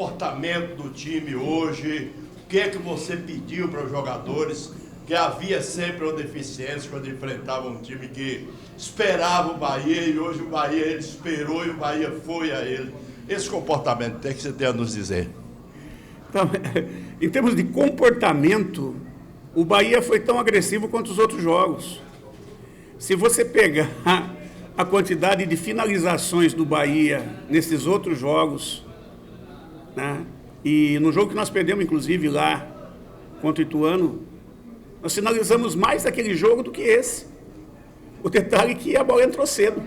comportamento do time hoje? O que é que você pediu para os jogadores? Que havia sempre uma deficiência quando enfrentava um time que esperava o Bahia e hoje o Bahia ele esperou e o Bahia foi a ele. Esse comportamento, o que você tem a nos dizer? Então, em termos de comportamento, o Bahia foi tão agressivo quanto os outros jogos. Se você pegar a quantidade de finalizações do Bahia nesses outros jogos, né, e no jogo que nós perdemos, inclusive, lá contra o Ituano, nós finalizamos mais daquele jogo do que esse. O detalhe é que a bola entrou cedo.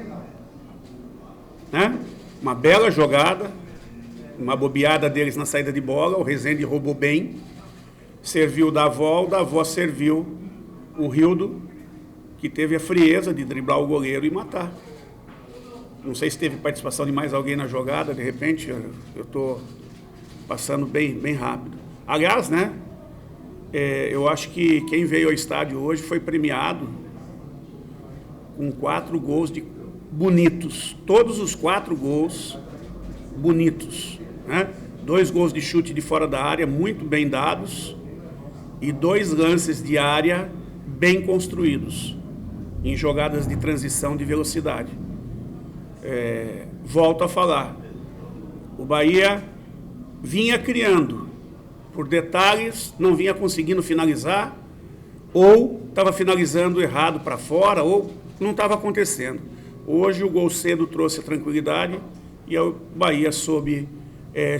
Né? Uma bela jogada, uma bobeada deles na saída de bola, o Rezende roubou bem, serviu o Davó serviu o Rildo, que teve a frieza de driblar o goleiro e matar. Não sei se teve participação de mais alguém na jogada, de repente, eu estou passando bem rápido. Aliás, né? Eu acho que quem veio ao estádio hoje foi premiado com 4 gols bonitos. Todos os 4 gols bonitos. Né? 2 gols de chute de fora da área, muito bem dados, e 2 lances de área bem construídos, em jogadas de transição de velocidade. Volto a falar, o Bahia vinha criando, por detalhes, não vinha conseguindo finalizar, ou estava finalizando errado para fora, ou não estava acontecendo. Hoje o gol cedo trouxe a tranquilidade e o Bahia soube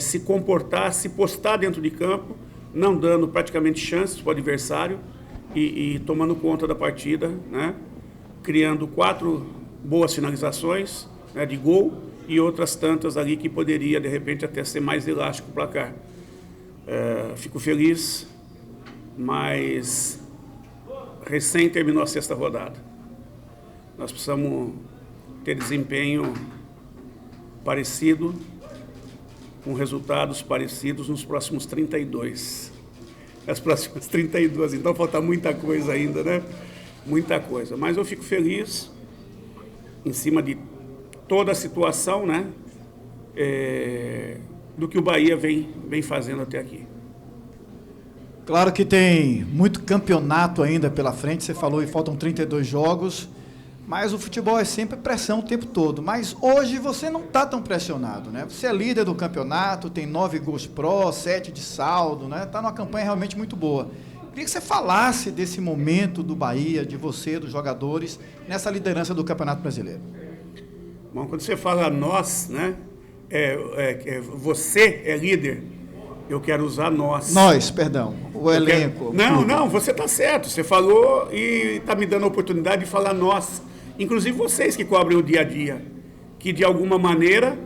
se comportar, se postar dentro de campo, não dando praticamente chances para o adversário e tomando conta da partida, né? Criando 4 boas finalizações, né, de gol e outras tantas ali que poderia, de repente, até ser mais elástico o placar. Fico feliz, mas recém terminou a 6ª rodada. Nós precisamos ter desempenho parecido, com resultados parecidos nos próximos 32. As próximas 32, então falta muita coisa ainda, né? Muita coisa. Mas eu fico feliz em cima de toda a situação, né? Do que o Bahia vem fazendo até aqui. Claro que tem muito campeonato ainda pela frente, você falou, e faltam 32 jogos, mas o futebol é sempre pressão o tempo todo. Mas hoje você não está tão pressionado, né? Você é líder do campeonato, tem 9 gols pró, 7 de saldo, né? Está numa campanha realmente muito boa. Queria que você falasse desse momento do Bahia, de você, dos jogadores, nessa liderança do Campeonato Brasileiro. Bom, quando você fala nós, né? Você é líder, eu quero usar nós. Nós, perdão, o elenco. Não, você está certo, você falou e está me dando a oportunidade de falar nós. Inclusive vocês que cobrem o dia a dia, que de alguma maneira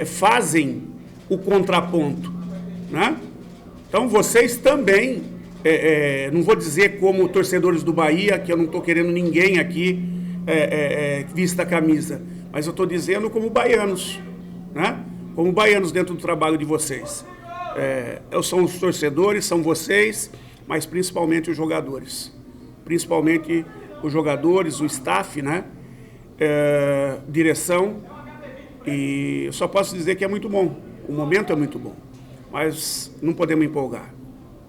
fazem o contraponto, né? Então vocês também, não vou dizer como torcedores do Bahia, que eu não estou querendo ninguém aqui vista a camisa, mas eu estou dizendo como baianos, né? Como baianos dentro do trabalho de vocês. São os torcedores, são vocês, mas principalmente os jogadores. Principalmente os jogadores, o staff, né? Direção. E eu só posso dizer que é muito bom. O momento é muito bom. Mas não podemos empolgar.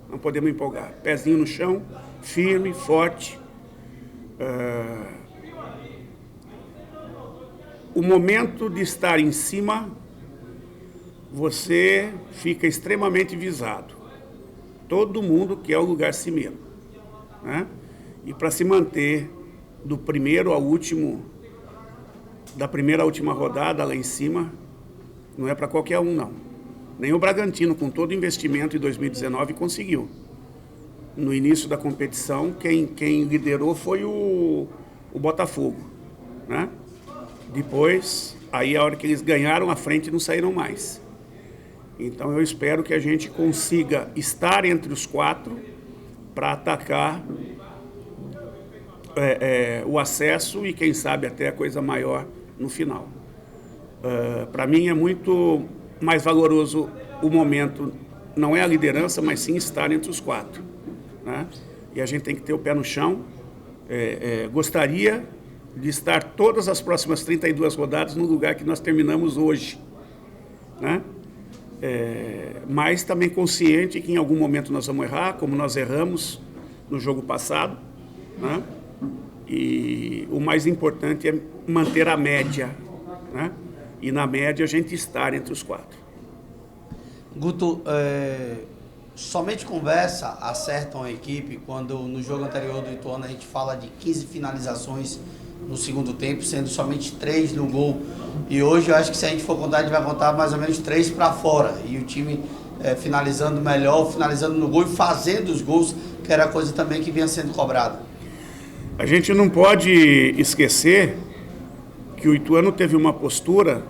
Não podemos empolgar. Pezinho no chão, firme, forte. O momento de estar em cima, você fica extremamente visado. Todo mundo quer o lugar cimeiro, né? E para se manter do primeiro ao último, da primeira à última rodada lá em cima, não é para qualquer um, não. Nem o Bragantino, com todo o investimento em 2019, conseguiu. No início da competição, quem liderou foi o Botafogo, né? Depois, aí a hora que eles ganharam a frente, não saíram mais. Então eu espero que a gente consiga estar entre os 4 para atacar o acesso e quem sabe até a coisa maior no final. Para mim é muito mais valoroso o momento, não é a liderança, mas sim estar entre os 4, né? E a gente tem que ter o pé no chão. Gostaria de estar todas as próximas 32 rodadas no lugar que nós terminamos hoje, né? mas também consciente que em algum momento nós vamos errar, como nós erramos no jogo passado, né? E o mais importante é manter a média, né? E na média a gente estar entre os 4. Guto, somente conversa acertam a equipe quando no jogo anterior do Ituano a gente fala de 15 finalizações no segundo tempo, sendo somente 3 no gol. E hoje eu acho que se a gente for contar, a gente vai contar mais ou menos 3 para fora. E o time finalizando melhor, finalizando no gol e fazendo os gols, que era coisa também que vinha sendo cobrada. A gente não pode esquecer que o Ituano teve uma postura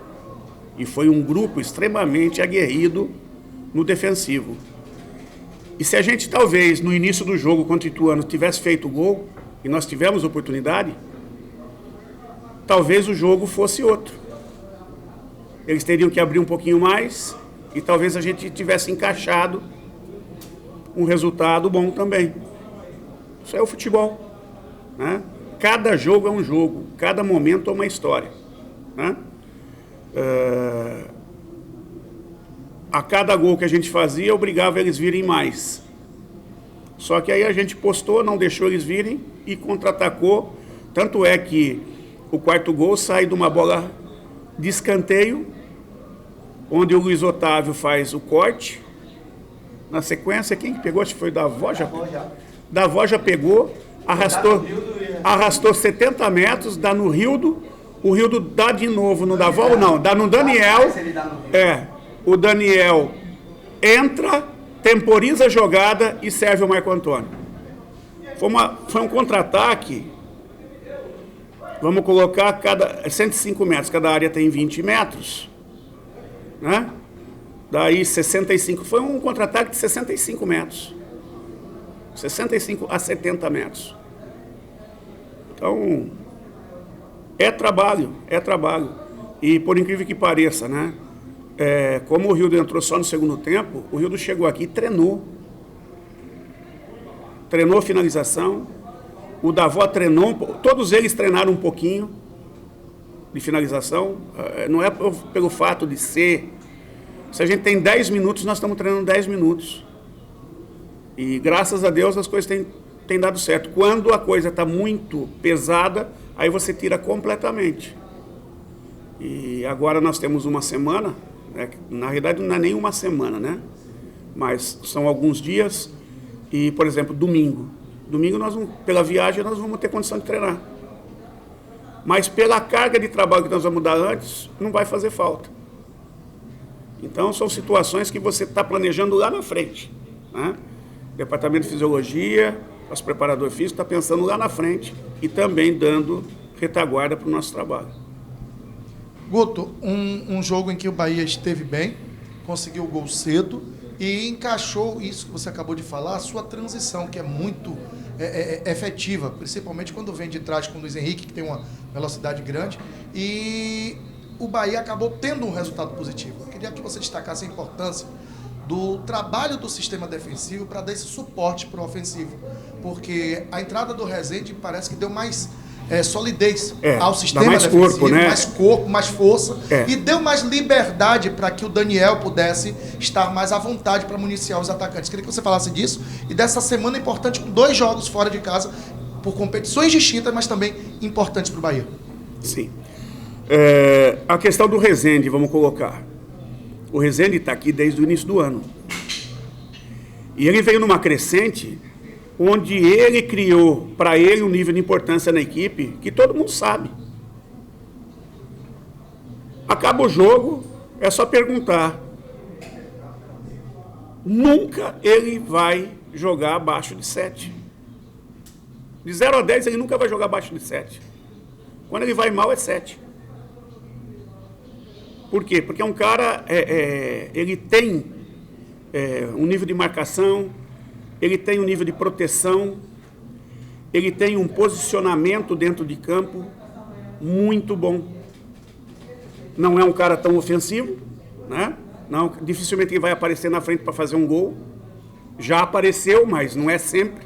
e foi um grupo extremamente aguerrido no defensivo. E se a gente talvez no início do jogo contra o Ituano tivesse feito o gol e nós tivemos oportunidade, talvez o jogo fosse outro. Eles teriam que abrir um pouquinho mais e talvez a gente tivesse encaixado um resultado bom também. Isso é o futebol, né? Cada jogo é um jogo, cada momento é uma história, né? A cada gol que a gente fazia, obrigava eles virem mais. Só que aí a gente postou, não deixou eles virem e contra-atacou. Tanto é que o 4º gol sai de uma bola de escanteio, onde o Luiz Otávio faz o corte. Na sequência, quem pegou? Acho que foi Davó. Davó já pegou, arrastou 70 metros, dá no Rildo. O Rildo dá de novo no Davó ou não? Dá no Daniel. O Daniel entra, temporiza a jogada e serve o Marco Antônio. Foi um contra-ataque. Vamos colocar 105 metros, cada área tem 20 metros, né? Daí 65, foi um contra-ataque de 65 metros. 65 a 70 metros. Então, é trabalho. E por incrível que pareça, né? Como o Rildo entrou só no segundo tempo, o Rildo chegou aqui e treinou finalização. O Davó treinou, todos eles treinaram um pouquinho de finalização. Não é pelo fato de ser. Se a gente tem 10 minutos, nós estamos treinando 10 minutos. E graças a Deus as coisas têm dado certo. Quando a coisa está muito pesada, aí você tira completamente. E agora nós temos uma semana, na realidade não é nem uma semana, né? Mas são alguns dias. E, por exemplo, domingo, pela viagem, nós vamos ter condição de treinar. Mas pela carga de trabalho que nós vamos dar antes, não vai fazer falta. Então, são situações que você está planejando lá na frente, né? Departamento de Fisiologia, os preparadores físicos, está pensando lá na frente e também dando retaguarda para o nosso trabalho. Guto, um jogo em que o Bahia esteve bem, conseguiu o gol cedo e encaixou isso que você acabou de falar, a sua transição, que é muito efetiva, principalmente quando vem de trás com o Luiz Henrique, que tem uma velocidade grande, e o Bahia acabou tendo um resultado positivo. Eu queria que você destacasse a importância do trabalho do sistema defensivo para dar esse suporte para o ofensivo, porque a entrada do Rezende parece que deu mais solidez ao sistema mais defensivo, corpo, né? mais corpo, mais força, e deu mais liberdade para que o Daniel pudesse estar mais à vontade para municiar os atacantes. Queria que você falasse disso e dessa semana importante com 2 jogos fora de casa, por competições distintas, mas também importantes para o Bahia. Sim. A questão do Rezende, vamos colocar. O Rezende está aqui desde o início do ano. E ele veio numa crescente onde ele criou para ele um nível de importância na equipe que todo mundo sabe. Acaba o jogo, é só perguntar. Nunca ele vai jogar abaixo de 7. De 0 a 10 ele nunca vai jogar abaixo de 7. Quando ele vai mal é 7. Por quê? Porque é um cara, ele tem um nível de marcação, ele tem um nível de proteção, ele tem um posicionamento dentro de campo muito bom. Não é um cara tão ofensivo, né? Não, dificilmente ele vai aparecer na frente para fazer um gol. Já apareceu, mas não é sempre,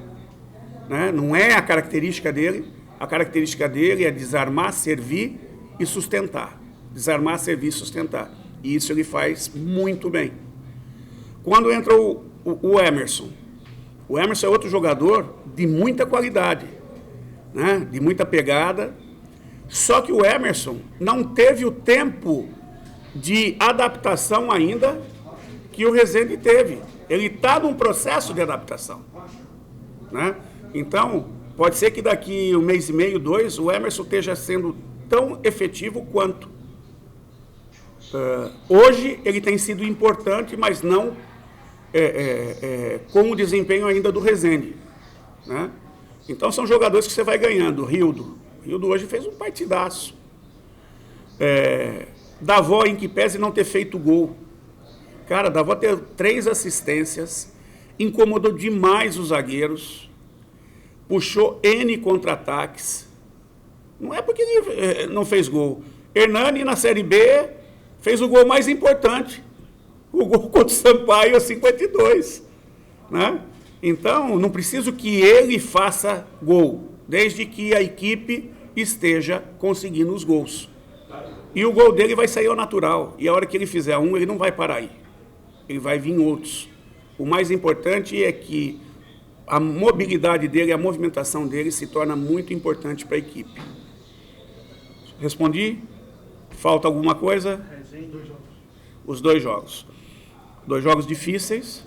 né? Não é a característica dele. A característica dele é desarmar, servir e sustentar. Desarmar, servir e sustentar. E isso ele faz muito bem. quando entra o Emerson. O Emerson é outro jogador de muita qualidade, né? De muita pegada. Só que o Emerson não teve o tempo de adaptação ainda que o Rezende teve. Ele está num processo de adaptação, né? Então, pode ser que daqui 1 mês e meio, 2, o Emerson esteja sendo tão efetivo quanto. Hoje ele tem sido importante, mas não com o desempenho ainda do Rezende, né? Então são jogadores que você vai ganhando. O Rildo hoje fez um partidaço. Davó, em que pese não ter feito gol. Cara, Davó teve 3 assistências, incomodou demais os zagueiros, puxou N contra-ataques. Não é porque ele não fez gol. Hernani, na Série B, fez o gol mais importante. O gol contra o Sampaio, 52. Né? Então, não preciso que ele faça gol, desde que a equipe esteja conseguindo os gols. E o gol dele vai sair ao natural. E a hora que ele fizer um, ele não vai parar aí. Ele vai vir outros. O mais importante é que a mobilidade dele, a movimentação dele se torna muito importante para a equipe. Respondi? Falta alguma coisa? Os 2 jogos. 2 jogos difíceis.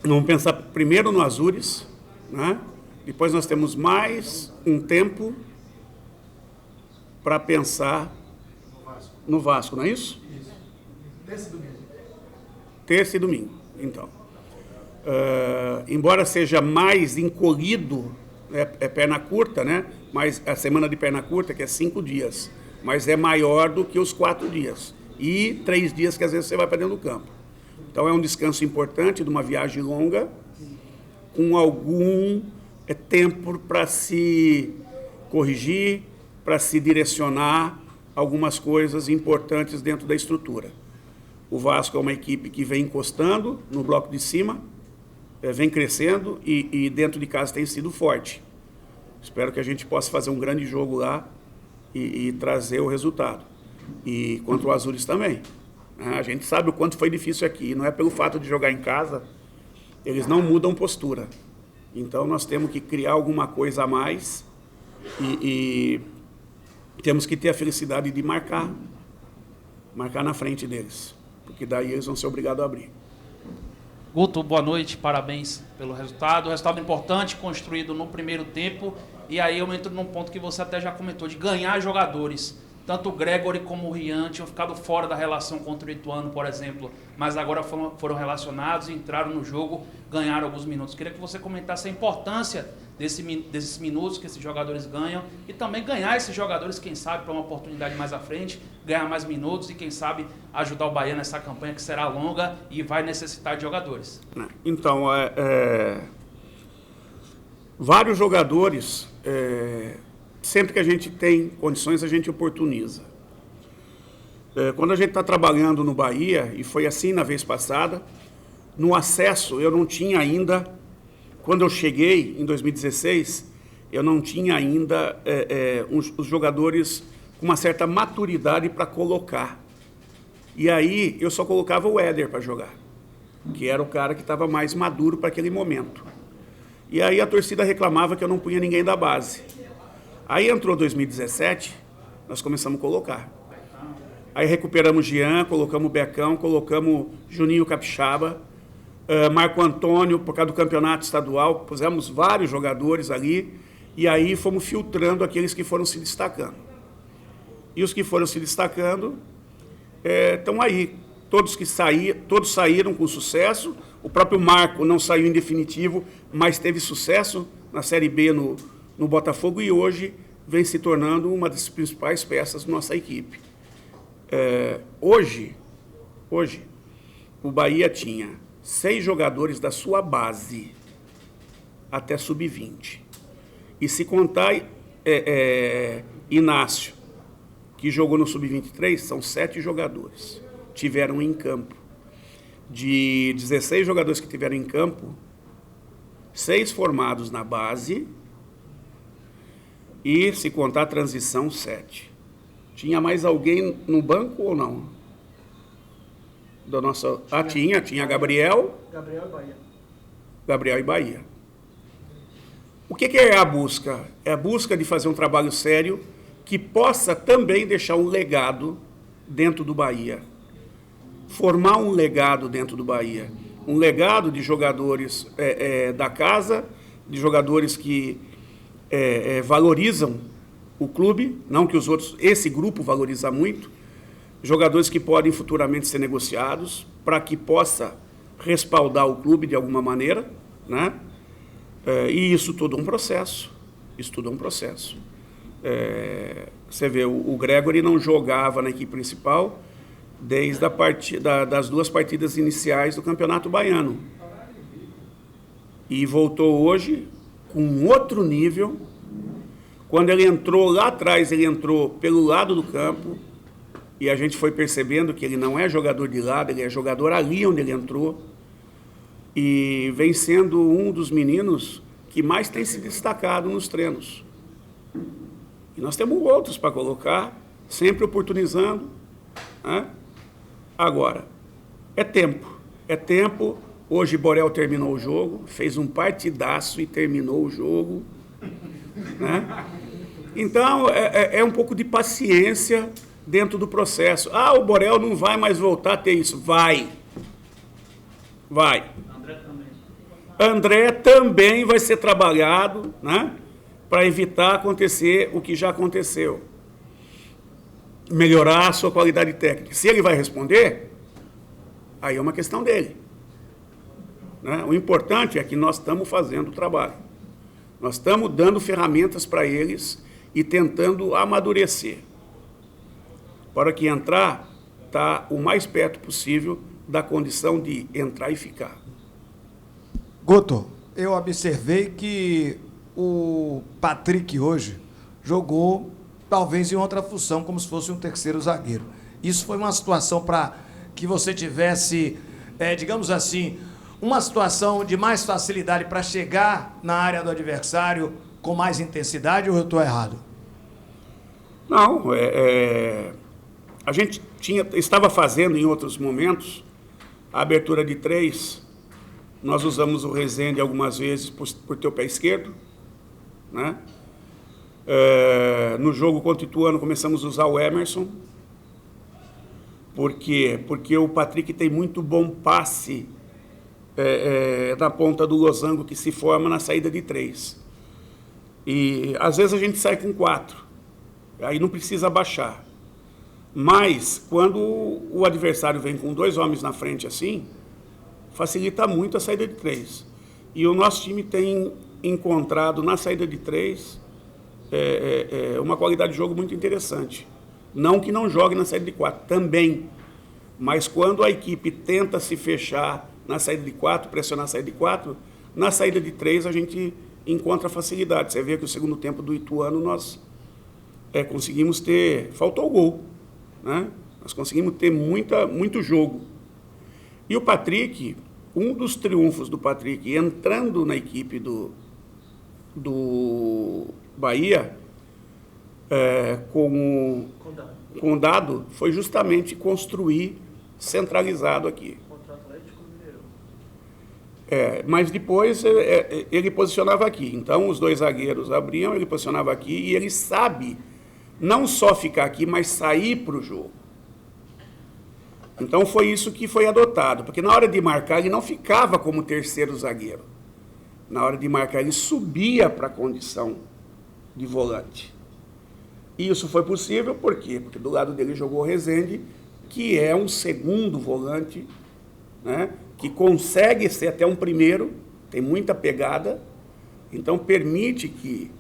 Vamos pensar primeiro no Azures, né? Depois nós temos mais um tempo para pensar no Vasco, não é isso? Terça e domingo, então. Embora seja mais encolhido, é perna curta, né? Mas a semana de perna curta, que é 5 dias, mas é maior do que os 4 dias. E 3 dias que às vezes você vai para dentro do campo. Então é um descanso importante de uma viagem longa, com algum tempo para se corrigir, para se direcionar algumas coisas importantes dentro da estrutura. O Vasco é uma equipe que vem encostando no bloco de cima, vem crescendo e dentro de casa tem sido forte. Espero que a gente possa fazer um grande jogo lá e trazer o resultado. E contra o Azures também. A gente sabe o quanto foi difícil aqui. Não é pelo fato de jogar em casa, eles não mudam postura. Então nós temos que criar alguma coisa a mais e temos que ter a felicidade de marcar na frente deles, porque daí eles vão ser obrigados a abrir. Guto, boa noite, parabéns pelo resultado. Resultado importante, construído no primeiro tempo. E aí eu entro num ponto que você até já comentou, de ganhar jogadores. Tanto o Gregory como o Rian tinham ficado fora da relação contra o Ituano, por exemplo, mas agora foram relacionados, entraram no jogo, ganharam alguns minutos. Queria que você comentasse a importância desses minutos que esses jogadores ganham e também ganhar esses jogadores, quem sabe, para uma oportunidade mais à frente, ganhar mais minutos e, quem sabe, ajudar o Bahia nessa campanha que será longa e vai necessitar de jogadores. Então, vários jogadores... Sempre que a gente tem condições, a gente oportuniza. Quando a gente está trabalhando no Bahia, e foi assim na vez passada, no acesso eu não tinha ainda, quando eu cheguei em 2016, eu não tinha ainda os jogadores com uma certa maturidade para colocar. E aí eu só colocava o Éder para jogar, que era o cara que estava mais maduro para aquele momento. E aí a torcida reclamava que eu não punha ninguém da base. Aí entrou 2017, nós começamos a colocar. Aí recuperamos Jean, colocamos Becão, colocamos Juninho Capixaba, Marco Antônio, por causa do campeonato estadual, pusemos vários jogadores ali, e aí fomos filtrando aqueles que foram se destacando. E os que foram se destacando estão aí. Todos saíram com sucesso. O próprio Marco não saiu em definitivo, mas teve sucesso na Série B no Botafogo e hoje vem se tornando uma das principais peças da nossa equipe. Hoje, o Bahia tinha 6 jogadores da sua base até sub-20. E se contar Inácio, que jogou no sub-23, são 7 jogadores. Tiveram em campo. De 16 jogadores que tiveram em campo, 6 formados na base e, se contar a transição, 7. Tinha mais alguém no banco ou não? da nossa... Tinha Gabriel e Bahia. O que é a busca? É a busca de fazer um trabalho sério que possa também deixar um legado dentro do Bahia. Formar um legado dentro do Bahia. Um legado de jogadores da casa, de jogadores que valorizam o clube, não que os outros, esse grupo valoriza muito, jogadores que podem futuramente ser negociados para que possa respaldar o clube de alguma maneira, né? E isso tudo é um processo. Você vê, o Gregory não jogava na equipe principal desde das 2 partidas iniciais do Campeonato Baiano. E voltou hoje com outro nível. Quando ele entrou lá atrás, ele entrou pelo lado do campo, e a gente foi percebendo que ele não é jogador de lado, ele é jogador ali onde ele entrou, e vem sendo um dos meninos que mais tem se destacado nos treinos. E nós temos outros para colocar, sempre oportunizando, né? Agora, é tempo. Hoje Borel terminou o jogo, fez um partidaço e terminou o jogo, né? Então, é um pouco de paciência dentro do processo. O Borel não vai mais voltar a ter isso. Vai. André também vai ser trabalhado, né, para evitar acontecer o que já aconteceu. Melhorar a sua qualidade técnica. Se ele vai responder, aí é uma questão dele, né? O importante é que nós estamos fazendo o trabalho. Nós estamos dando ferramentas para eles e tentando amadurecer. Para que entrar, está o mais perto possível da condição de entrar e ficar. Guto, eu observei que o Patrick hoje jogou talvez em outra função, como se fosse um terceiro zagueiro. Isso foi uma situação para que você tivesse, digamos assim, uma situação de mais facilidade para chegar na área do adversário com mais intensidade, ou eu estou errado? Não, a gente estava fazendo em outros momentos a abertura de 3. Nós usamos o Rezende algumas vezes por ter o pé esquerdo, né? No jogo contra o Ituano começamos a usar o Emerson. Por quê? Porque o Patrick tem muito bom passe na ponta do losango que se forma na saída de 3. E às vezes a gente sai com 4, aí não precisa baixar. Mas quando o adversário vem com 2 homens na frente assim, facilita muito a saída de 3. E o nosso time tem encontrado na saída de 3 uma qualidade de jogo muito interessante. Não que não jogue na saída de 4, também. Mas quando a equipe tenta se fechar na saída de 4, pressionar a saída de 4, na saída de 3 a gente encontra facilidade. Você vê que o segundo tempo do Ituano nós conseguimos ter... Faltou o gol, né? Nós conseguimos ter muito jogo. E o Patrick, um dos triunfos do Patrick entrando na equipe do Bahia com o Dado foi justamente construir centralizado aqui. Mas depois ele posicionava aqui. Então os 2 zagueiros abriam, ele posicionava aqui e ele sabe não só ficar aqui, mas sair para o jogo. Então foi isso que foi adotado, porque na hora de marcar ele não ficava como terceiro zagueiro. Na hora de marcar ele subia para a condição de volante. E isso foi possível por quê? Porque do lado dele jogou o Rezende, que é um segundo volante, né, que consegue ser até um primeiro, tem muita pegada, então permite que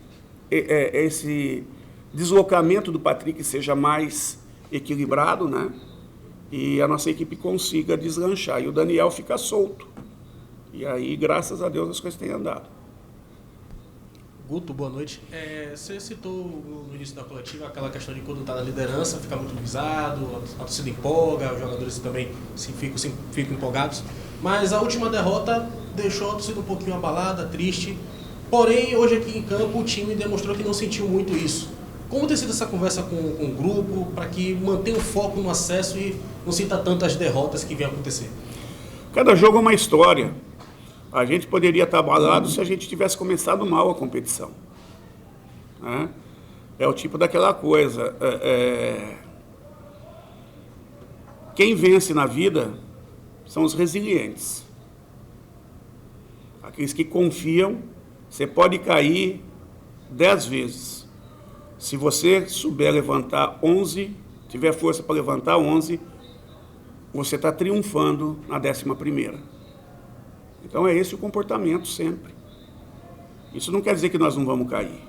esse deslocamento do Patrick seja mais equilibrado, né? E a nossa equipe consiga deslanchar. E o Daniel fica solto. E aí, graças a Deus, as coisas têm andado. Guto, boa noite. Você citou no início da coletiva aquela questão de quando está na liderança, fica muito visado, a torcida empolga, os jogadores também ficam empolgados. Mas a última derrota deixou a torcida um pouquinho abalada, triste. Porém, hoje aqui em campo, o time demonstrou que não sentiu muito isso. Como tem sido essa conversa com o grupo para que mantenha o foco no acesso e não sinta tanto as derrotas que vem acontecer? Cada jogo é uma história. A gente poderia estar abalado se a gente tivesse começado mal a competição, né? É o tipo daquela coisa. Quem vence na vida são os resilientes. Aqueles que confiam. Você pode cair 10 vezes. Se você souber levantar 11, tiver força para levantar 11, você está triunfando na 11ª. Então é esse o comportamento sempre. Isso não quer dizer que nós não vamos cair,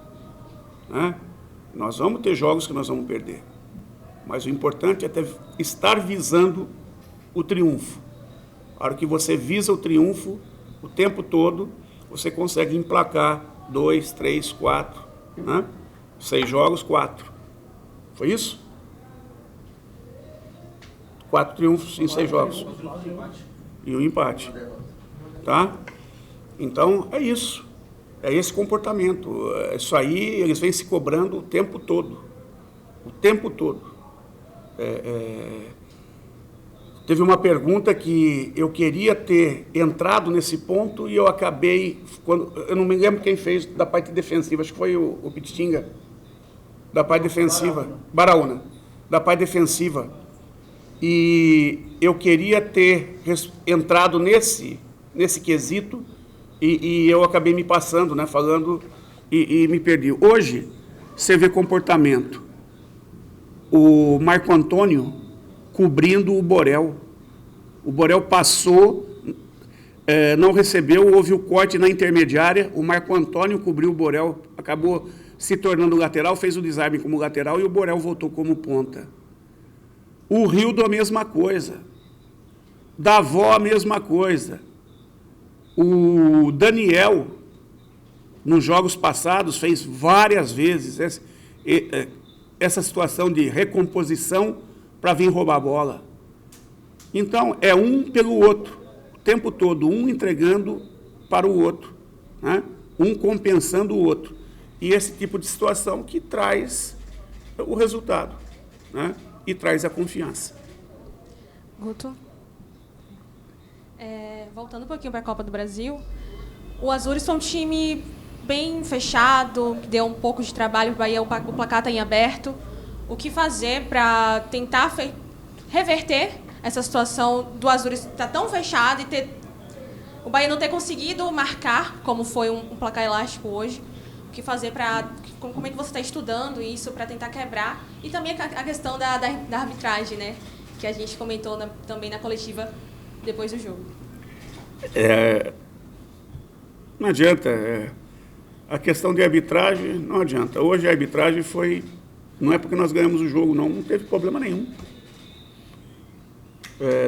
né? Nós vamos ter jogos que nós vamos perder. Mas o importante é estar visando o triunfo. A hora que você visa o triunfo, o tempo todo, você consegue emplacar 2, 3, 4, né? 6 jogos, 4. Foi isso? 4 triunfos em 6 jogos. E o empate. Tá? Então, é isso. É esse comportamento. Isso aí, eles vêm se cobrando o tempo todo. O tempo todo. Teve uma pergunta que eu queria ter entrado nesse ponto e eu acabei... eu não me lembro quem fez da parte defensiva, acho que foi o Pitinga, da parte defensiva. Baraúna. Da parte defensiva. E eu queria ter entrado nesse quesito e eu acabei me passando, né, falando e me perdi. Hoje, você vê comportamento. O Marco Antônio cobrindo o Borel. O Borel passou, não recebeu, houve o corte na intermediária, o Marco Antônio cobriu o Borel, acabou se tornando lateral, fez o desarme como lateral e o Borel voltou como ponta. O Rildo a mesma coisa. Davó a mesma coisa. O Daniel, nos jogos passados, fez várias vezes essa situação de recomposição para vir roubar a bola. Então, é um pelo outro, o tempo todo, um entregando para o outro, né? Um compensando o outro. E esse tipo de situação que traz o resultado, né? E traz a confiança. Guto? Voltando um pouquinho para a Copa do Brasil, o Azures foi um time bem fechado, que deu um pouco de trabalho para o Bahia, o placar está em aberto. O que fazer para tentar reverter essa situação do Azures estar tão fechado e o Bahia não ter conseguido marcar, como foi um placar elástico hoje? O que fazer como é que você está estudando isso para tentar quebrar? E também a questão da arbitragem, né? Que a gente comentou também na coletiva depois do jogo. Não adianta. A questão de arbitragem, não adianta. Hoje a arbitragem foi... Não é porque nós ganhamos o jogo, não teve problema nenhum.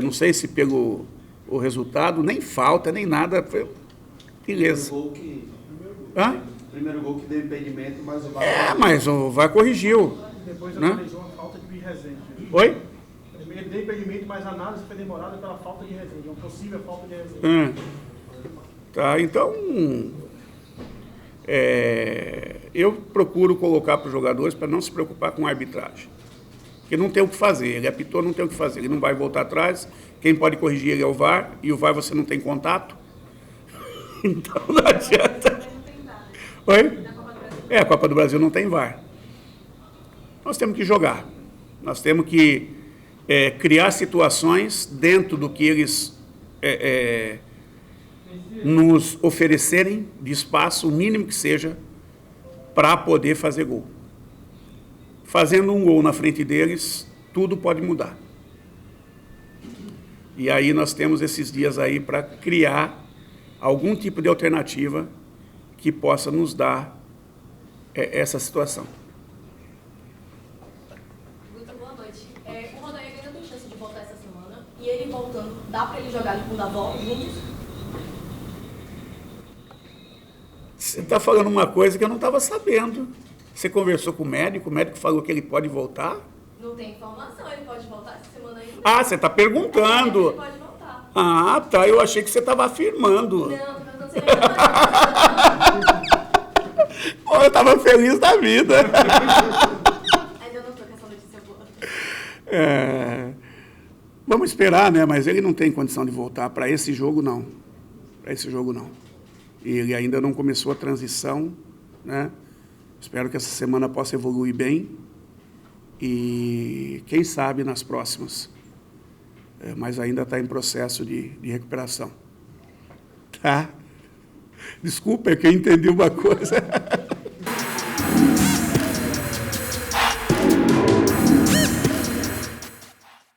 Não sei se pelo o resultado, nem falta, nem nada. Foi beleza. Primeiro gol que deu impedimento, mas o VAR... mas o VAR corrigiu. Depois né? analisou a falta de Rezende. Oi? Ele deu impedimento, mas a análise foi demorada pela falta de Rezende, uma possível falta de Rezende. Tá, então... eu procuro colocar para os jogadores para não se preocupar com a arbitragem. Porque não tem o que fazer. Ele apitou, não tem o que fazer. Ele não vai voltar atrás. Quem pode corrigir ele é o VAR. E o VAR você não tem contato. Então não adianta. Oi? A Copa do Brasil não tem VAR. Nós temos que jogar. Nós temos que criar situações dentro do que eles nos oferecerem de espaço, o mínimo que seja, para poder fazer gol. Fazendo um gol na frente deles, tudo pode mudar. E aí nós temos esses dias aí para criar algum tipo de alternativa que possa nos dar essa situação. Muito boa noite. O Rodair ainda tem chance de voltar essa semana. E ele voltando, dá para ele jogar ali com o Davó juntos? Você está falando uma coisa que eu não estava sabendo. Você conversou com o médico falou que ele pode voltar? Não tem informação, ele pode voltar essa semana ainda. Ah, você está perguntando. Ele pode voltar. Ah, tá, eu achei que você estava afirmando. Não, não sei. Ele Eu estava feliz da vida. Vamos esperar, né? Mas ele não tem condição de voltar para esse jogo, não. Para esse jogo, não. E ele ainda não começou a transição, né? Espero que essa semana possa evoluir bem e, quem sabe, nas próximas. Mas ainda está em processo de recuperação. Tá? Desculpa, é que eu entendi uma coisa.